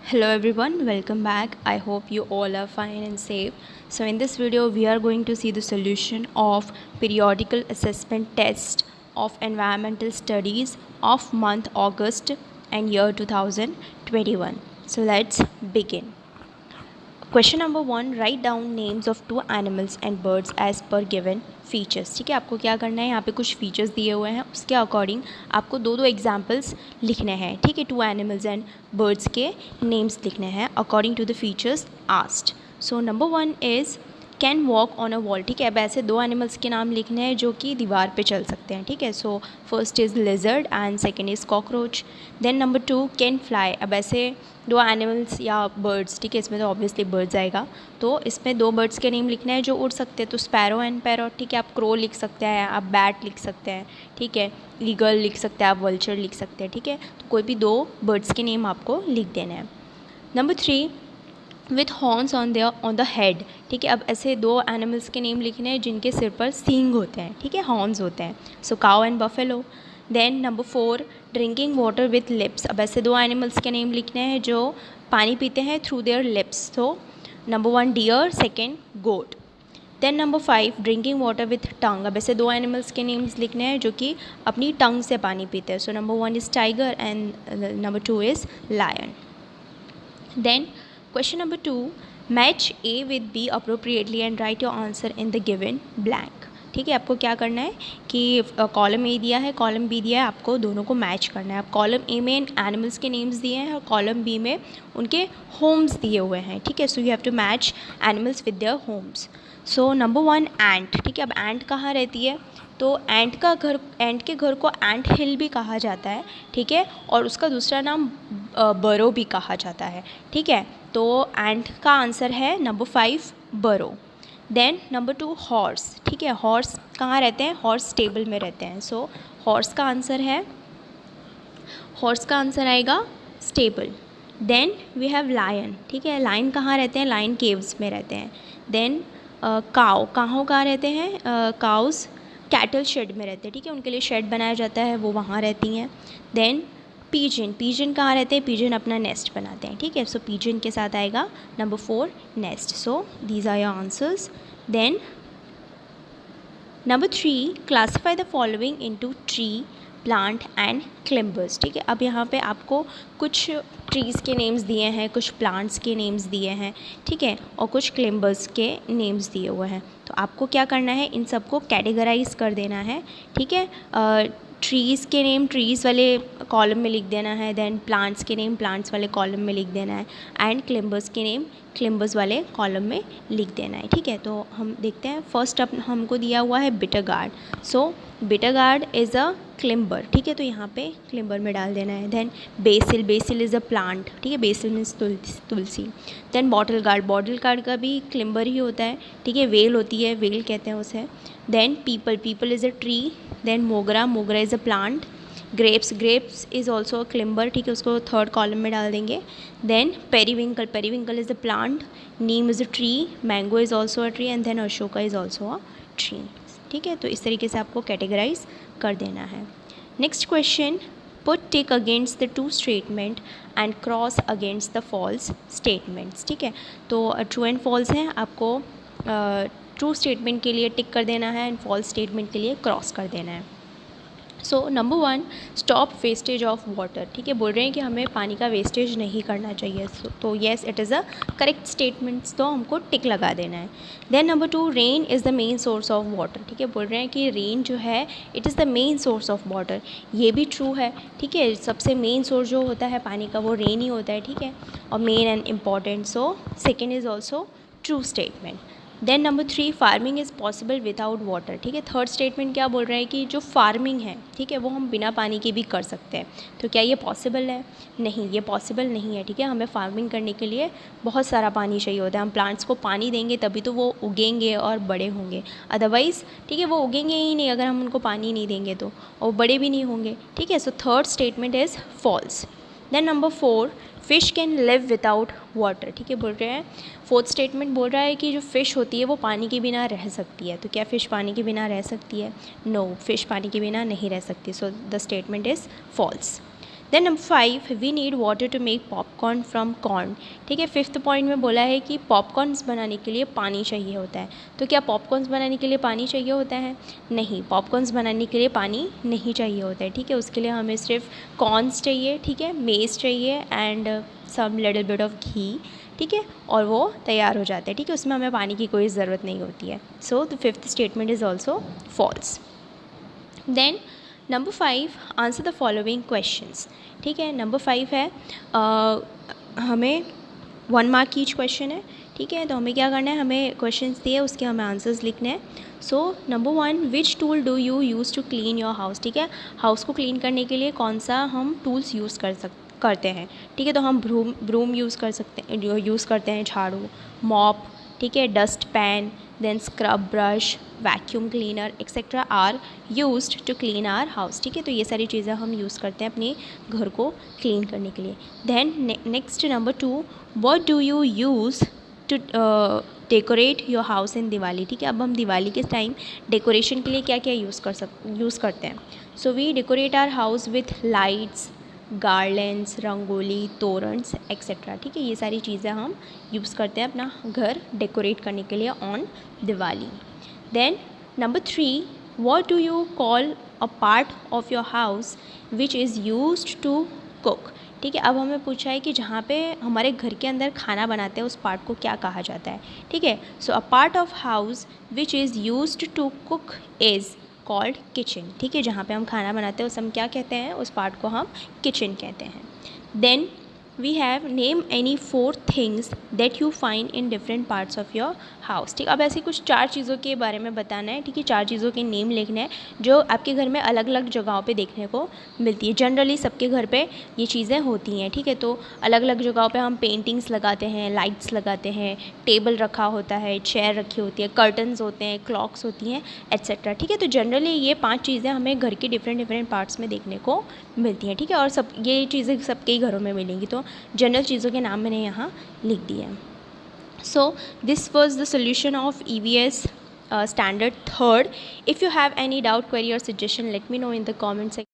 Hello everyone, welcome back. I hope you all are fine and safe. So in this video we are going to see the solution of periodical assessment test of environmental studies of month August and year 2021. So let's begin. Question number 1, write down names of 2 animals and birds as per given features. ठीक है, आपको क्या करना है, यहाँ पे कुछ features दिए हुए हैं, उसके अकॉर्डिंग आपको दो एग्जाम्पल्स लिखने हैं। ठीक है, 2 एनिमल्स एंड बर्ड्स के नेम्स लिखने हैं according to the features asked. So number 1 is can walk on a wall. ठीक है, अब ऐसे 2 एनिमल्स के नाम लिखने हैं जो कि दीवार पे चल सकते हैं। ठीक है, so first is lizard and second is cockroach. Then number 2 can fly. अब ऐसे 2 एनिमल्स या बर्ड्स, ठीक है, इसमें तो ऑब्वियसली बर्ड्स आएगा, तो इसमें 2 बर्ड्स के नेम लिखने हैं जो उड़ सकते हैं, तो स्पैरो एंड पैरॉट। ठीक है, आप क्रो लिख सकते हैं, आप बैट लिख सकते हैं, ठीक है, ईगल लिख सकते हैं, आप वल्चर लिख सकते हैं। ठीक है, तो कोई भी 2 बर्ड्स के नेम आपको लिख देने हैं। Number 3 with horns on the head. ठीक है, अब ऐसे 2 एनिमल्स के नेम लिखने हैं जिनके सिर पर सींग होते हैं। ठीक है, हॉर्न्स होते हैं, so cow and buffalo. Then number 4 drinking water with lips. अब ऐसे 2 एनिमल्स के नेम लिखने हैं जो पानी पीते हैं थ्रू देयर लिप्स, तो number 1 deer, second goat. Then number 5 drinking water with tongue. अब ऐसे 2 एनिमल्स के नेम्स लिखने हैं जो कि अपनी टंग से पानी पीते हैं, so number 1 is tiger and number 2 is lion. Then question number 2 match A with B appropriately and write your answer in the given blank. ठीक है, आपको क्या करना है कि कॉलम ए दिया है, कॉलम बी दिया है, आपको दोनों को मैच करना है। आप कॉलम ए में एनिमल्स के नेम्स दिए हैं और कॉलम बी में उनके होम्स दिए हुए हैं। ठीक है, so you have to match animals with their homes. So number 1 ant. ठीक है, अब एंट कहाँ रहती है, तो एंट के घर को एंट हिल भी कहा जाता है। ठीक है, और उसका दूसरा नाम बरो भी कहा जाता है। ठीक है, तो एंट का आंसर है number 5 burrow. Then number 2 horse. ठीक है, हॉर्स कहाँ रहते हैं, हॉर्स स्टेबल में रहते हैं, सो हॉर्स का आंसर आएगा stable. Then we have lion. ठीक है, लायन कहाँ रहते हैं, लायन केव्स में रहते हैं। देन काउ, कहाँ रहते हैं, काउस कैटल शेड में रहते हैं। ठीक है, उनके लिए शेड बनाया जाता है, वो वहाँ रहती हैं। देन पीजन कहाँ रहते हैं, पीजन अपना नेस्ट बनाते हैं। ठीक है, सो पीजन के साथ आएगा number 4 nest. So these are your answers. Then number 3 classify the following into tree, plant and climbers. ठीक है, अब यहाँ पे आपको कुछ ट्रीज़ के नेम्स दिए हैं, कुछ प्लांट्स के नेम्स दिए हैं, ठीक है, और कुछ क्लिम्बर्स के नेम्स दिए हुए हैं। तो आपको क्या करना है, इन सबको कैटेगराइज कर देना है। ठीक है, ट्रीज़ के नेम ट्रीज़ वाले कॉलम में लिख देना है, देन प्लांट्स के नेम प्लांट्स वाले कॉलम में लिख देना है, एंड क्लिम्बर्स के नेम क्लिम्बर्स वाले कॉलम में लिख देना है। ठीक है, तो हम देखते हैं। फर्स्ट अप हमको दिया हुआ है bitter gourd, so bitter gourd is a climber. ठीक है, तो यहाँ पे क्लिम्बर में डाल देना है। Then basil is a plant. ठीक है, basil means tulsi. Then bottle gourd का भी क्लिम्बर ही होता है। ठीक है, वेल होती है, वेल कहते हैं उसे। Then peepal is a tree. Then mogra is a plant. Grapes is also a climber. ठीक है, उसको 3rd कॉलम में डाल देंगे। Then periwinkle is a plant. Neem is a tree. Mango is also a tree and then Ashoka is also a tree. ठीक है, तो इस तरीके से आपको कैटेगराइज कर देना है। Next question, put tick against the true statement and cross against the false statements. ठीक है, तो ट्रू एंड फॉल्स हैं, आपको ट्रू स्टेटमेंट के लिए टिक कर देना है एंड फॉल्स स्टेटमेंट के लिए क्रॉस कर देना है। सो number 1 stop wastage of water. ठीक है, बोल रहे हैं कि हमें पानी का वेस्टेज नहीं करना चाहिए, तो yes it is a correct statements, तो हमको टिक लगा देना है। Then number 2 rain is the main source of water. ठीक है, बोल रहे हैं कि रेन जो है it is the main source of water, ये भी ट्रू है। ठीक है, सबसे मेन सोर्स जो होता है पानी का वो रेन ही होता है। ठीक है, और main and important, so second is also true statement. Then number 3 farming is possible without water. ठीक है, 3rd स्टेटमेंट क्या बोल रहा है कि जो फार्मिंग है, ठीक है, वो हम बिना पानी के भी कर सकते हैं। तो क्या ये पॉसिबल है, नहीं, ये पॉसिबल नहीं है। ठीक है, हमें फार्मिंग करने के लिए बहुत सारा पानी चाहिए होता है, हम प्लांट्स को पानी देंगे तभी तो वो उगेंगे और बड़े होंगे, अदरवाइज़ ठीक है वो उगेंगे ही नहीं अगर हम उनको पानी नहीं देंगे तो, और बड़े भी नहीं होंगे। ठीक है, so 3rd statement is false. Then number 4 fish can live without water. ठीक है, बोल रहे हैं 4th स्टेटमेंट बोल रहा है कि जो फ़िश होती है वो पानी के बिना रह सकती है। तो क्या फ़िश पानी के बिना रह सकती है, नो, फ़िश पानी के बिना नहीं रह सकती, so the statement is false. Then number 5, we need water to make popcorn from corn. ठीक है, 5th पॉइंट में बोला है कि पॉपकॉर्न्स बनाने के लिए पानी चाहिए होता है। तो क्या पॉपकॉर्न्स बनाने के लिए पानी चाहिए होता है? नहीं, पॉपकॉर्न्स बनाने के लिए पानी नहीं चाहिए होता है। ठीक है, उसके लिए हमें सिर्फ कॉर्न्स चाहिए, ठीक है, मेज़ चाहिए and some little bit of ghee, ठीक है, और वो तैयार हो जाता है। ठीक है, उसमें हमें पानी की कोई ज़रूरत नहीं होती है। So the 5th statement is also false. Then number 5, answer the following questions. ठीक है, नंबर 5 है हमें 1 मार्क ईच क्वेश्चन है। ठीक है, तो हमें क्या करना है, हमें क्वेश्चंस दिए, उसके हमें आंसर्स लिखने हैं। So number 1, which tool do you use to clean your house. ठीक है, हाउस को क्लीन करने के लिए कौन सा हम टूल्स यूज़ करते हैं। ठीक है, तो हम ब्रूम यूज़ करते हैं, झाड़ू, मॉप, ठीक है, dust pan, then scrub brush, vacuum cleaner etcetera are used to clean our house. ठीक है, तो ये सारी चीज़ें हम यूज़ करते हैं अपने घर को क्लीन करने के लिए। Then next number 2, what do you use to decorate your house in Diwali. ठीक है, अब हम दिवाली के टाइम डेकोरेशन के लिए क्या क्या यूज़ करते हैं। So we decorate our house with lights, garlands, rangoli, तोरन्स एक्सेट्रा। ठीक है, ये सारी चीज़ें हम यूज़ करते हैं अपना घर डेकोरेट करने के लिए on Diwali. Then number 3, what do you call a part of your house which is used to cook. ठीक है, अब हमें पूछा है कि जहाँ पे हमारे घर के अंदर खाना बनाते हैं उस पार्ट को क्या कहा जाता है। ठीक है, so a part of house which is used to cook is called kitchen. ठीक है, जहाँ पे हम खाना बनाते हैं उस हम क्या कहते हैं, उस पार्ट को हम किचन कहते हैं। Then we have name any 4 things that you find in different parts of your house. ठीक, अब ऐसी कुछ 4 चीज़ों के बारे में बताना है। ठीक है, 4 चीज़ों के नेम लिखने हैं जो आपके घर में अलग अलग जगहों पे देखने को मिलती है। जनरली सबके घर पे ये चीज़ें होती हैं। ठीक है, तो अलग अलग जगहों पे हम पेंटिंग्स लगाते हैं, लाइट्स लगाते हैं, टेबल रखा होता है, चेयर रखी होती है, कर्टन्स होते हैं, क्लॉक्स होती हैं एट्सेट्रा। ठीक है, तो जनरली ये 5 चीज़ें हमें घर के डिफरेंट पार्ट्स में देखने को मिलती हैं। ठीक है, और सब ये चीज़ें सबके ही घरों में मिलेंगी, तो जनरल चीज़ों के नाम मैंने यहाँ लिख दिए हैं। So this was the solution of EVS standard 3rd. If you have any doubt, query or suggestion, let me know in the comment section.